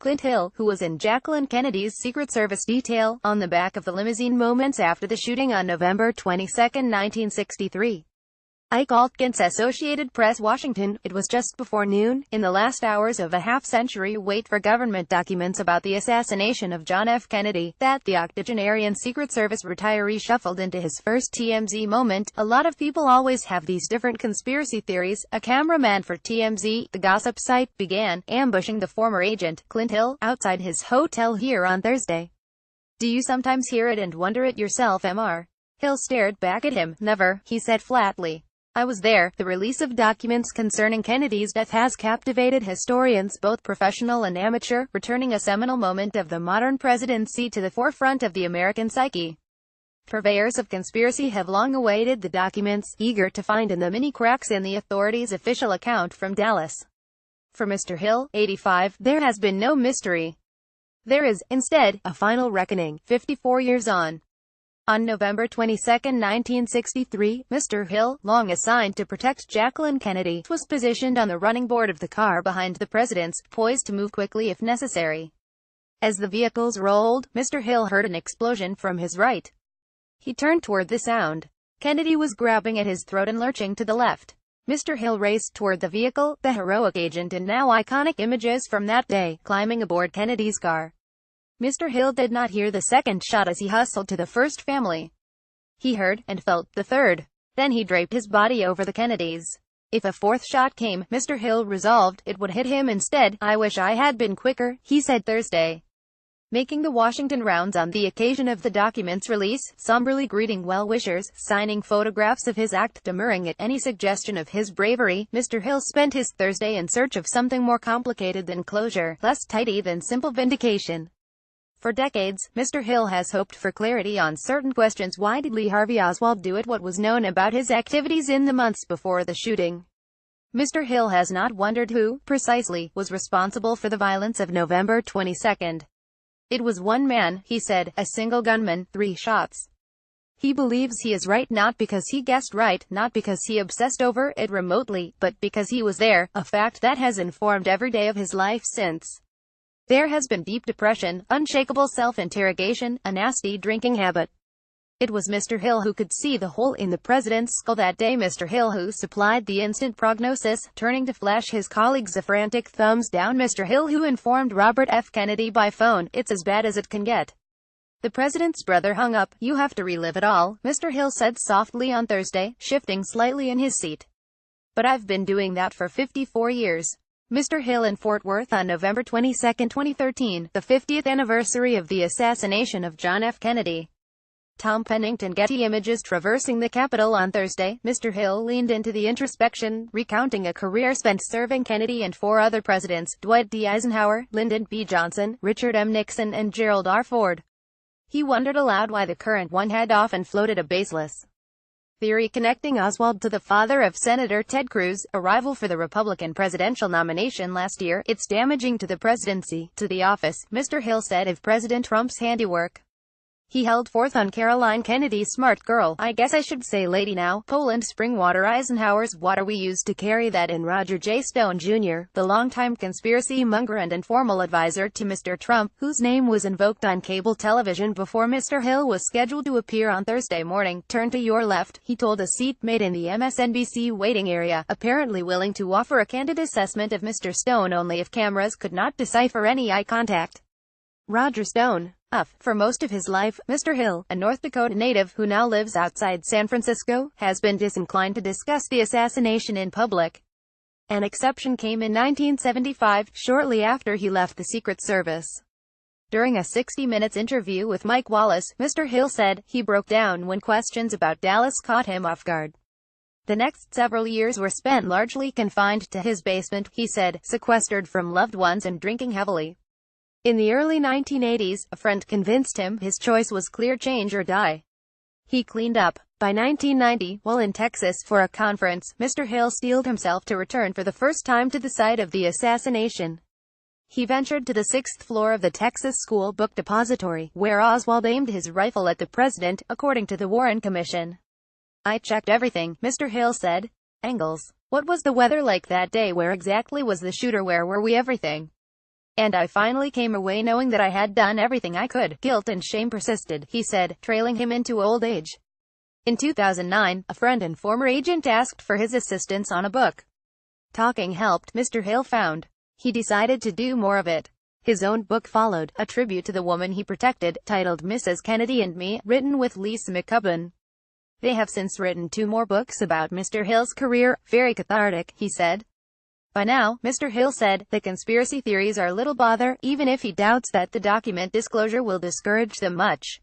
Clint Hill, who was in Jacqueline Kennedy's Secret Service detail, on the back of the limousine moments after the shooting on November 22, 1963. Ike Altkins, Associated Press, Washington. It was just before noon, in the last hours of a half-century wait for government documents about the assassination of John F. Kennedy, that the octogenarian Secret Service retiree shuffled into his first TMZ moment. A lot of people always have these different conspiracy theories. A cameraman for TMZ, the gossip site, began ambushing the former agent, Clint Hill, outside his hotel here on Thursday. Do you sometimes hear it and wonder it yourself, Mr. Hill stared back at him. Never, he said flatly. I was there. The release of documents concerning Kennedy's death has captivated historians, both professional and amateur, returning a seminal moment of the modern presidency to the forefront of the American psyche. Purveyors of conspiracy have long awaited the documents, eager to find in them any cracks in the authorities' official account from Dallas. For Mr. Hill, 85, there has been no mystery. There is, instead, a final reckoning, 54 years on. On November 22, 1963, Mr. Hill, long assigned to protect Jacqueline Kennedy, was positioned on the running board of the car behind the president's, poised to move quickly if necessary. As the vehicles rolled, Mr. Hill heard an explosion from his right. He turned toward the sound. Kennedy was grabbing at his throat and lurching to the left. Mr. Hill raced toward the vehicle, the heroic agent and now iconic images from that day, climbing aboard Kennedy's car. Mr. Hill did not hear the second shot as he hustled to the first family. He heard, and felt, the third. Then he draped his body over the Kennedys. If a fourth shot came, Mr. Hill resolved, it would hit him instead. I wish I had been quicker, he said Thursday. Making the Washington rounds on the occasion of the document's release, somberly greeting well-wishers, signing photographs of his act, demurring at any suggestion of his bravery, Mr. Hill spent his Thursday in search of something more complicated than closure, less tidy than simple vindication. For decades, Mr. Hill has hoped for clarity on certain questions. Why did Lee Harvey Oswald do it? What was known about his activities in the months before the shooting? Mr. Hill has not wondered who, precisely, was responsible for the violence of November 22. It was one man, he said, a single gunman, 3 shots. He believes he is right not because he guessed right, not because he obsessed over it remotely, but because he was there, a fact that has informed every day of his life since. There has been deep depression, unshakable self-interrogation, a nasty drinking habit. It was Mr. Hill who could see the hole in the president's skull that day. Mr. Hill who supplied the instant prognosis, turning to flash his colleagues a frantic thumbs down. Mr. Hill who informed Robert F. Kennedy by phone, it's as bad as it can get. The president's brother hung up. You have to relive it all, Mr. Hill said softly on Thursday, shifting slightly in his seat. But I've been doing that for 54 years. Mr. Hill in Fort Worth on November 22, 2013, the 50th anniversary of the assassination of John F. Kennedy. Tom Pennington. Getty Images. Traversing the Capitol on Thursday, Mr. Hill leaned into the introspection, recounting a career spent serving Kennedy and 4 other presidents, Dwight D. Eisenhower, Lyndon B. Johnson, Richard M. Nixon and Gerald R. Ford. He wondered aloud why the current one had often floated a baseless theory connecting Oswald to the father of Senator Ted Cruz, a rival for the Republican presidential nomination last year. It's damaging to the presidency, to the office, Mr. Hill said, of President Trump's handiwork. He held forth on Caroline Kennedy's smart girl, I guess I should say lady now, Poland spring water. Eisenhower's water we used to carry that in. Roger J. Stone Jr., the longtime conspiracy monger and informal advisor to Mr. Trump, whose name was invoked on cable television before Mr. Hill was scheduled to appear on Thursday morning, turn to your left, he told a seatmate in the MSNBC waiting area, apparently willing to offer a candid assessment of Mr. Stone only if cameras could not decipher any eye contact. Roger Stone. For most of his life, Mr. Hill, a North Dakota native who now lives outside San Francisco, has been disinclined to discuss the assassination in public. An exception came in 1975, shortly after he left the Secret Service. During a 60 Minutes interview with Mike Wallace, Mr. Hill said, he broke down when questions about Dallas caught him off guard. The next several years were spent largely confined to his basement, he said, sequestered from loved ones and drinking heavily. In the early 1980s, a friend convinced him his choice was clear: change or die. He cleaned up. By 1990, while in Texas for a conference, Mr. Hill steeled himself to return for the first time to the site of the assassination. He ventured to the 6th floor of the Texas School Book Depository, where Oswald aimed his rifle at the president, according to the Warren Commission. I checked everything, Mr. Hill said. Angles. What was the weather like that day? Where exactly was the shooter? Where were we? Everything. And I finally came away knowing that I had done everything I could. Guilt and shame persisted, he said, trailing him into old age. In 2009, a friend and former agent asked for his assistance on a book. Talking helped, Mr. Hill found. He decided to do more of it. His own book followed, a tribute to the woman he protected, titled Mrs. Kennedy and Me, written with Lisa McCubbin. They have since written 2 more books about Mr. Hill's career, very cathartic, he said. By now, Mr. Hill said, the conspiracy theories are little bother, even if he doubts that the document disclosure will discourage them much.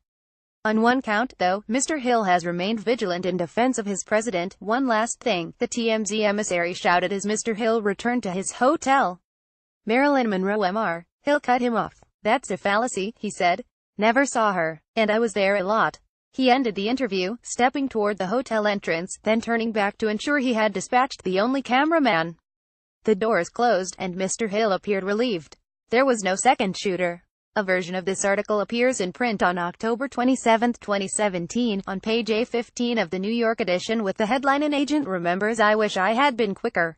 On one count, though, Mr. Hill has remained vigilant in defense of his president. One last thing, the TMZ emissary shouted as Mr. Hill returned to his hotel. Marilyn Monroe Mr. Hill cut him off. That's a fallacy, he said. Never saw her. And I was there a lot. He ended the interview, stepping toward the hotel entrance, then turning back to ensure he had dispatched the only cameraman. The doors closed, and Mr. Hill appeared relieved. There was no second shooter. A version of this article appears in print on October 27, 2017, on page A15 of the New York edition with the headline, "An agent remembers I wish I had been quicker."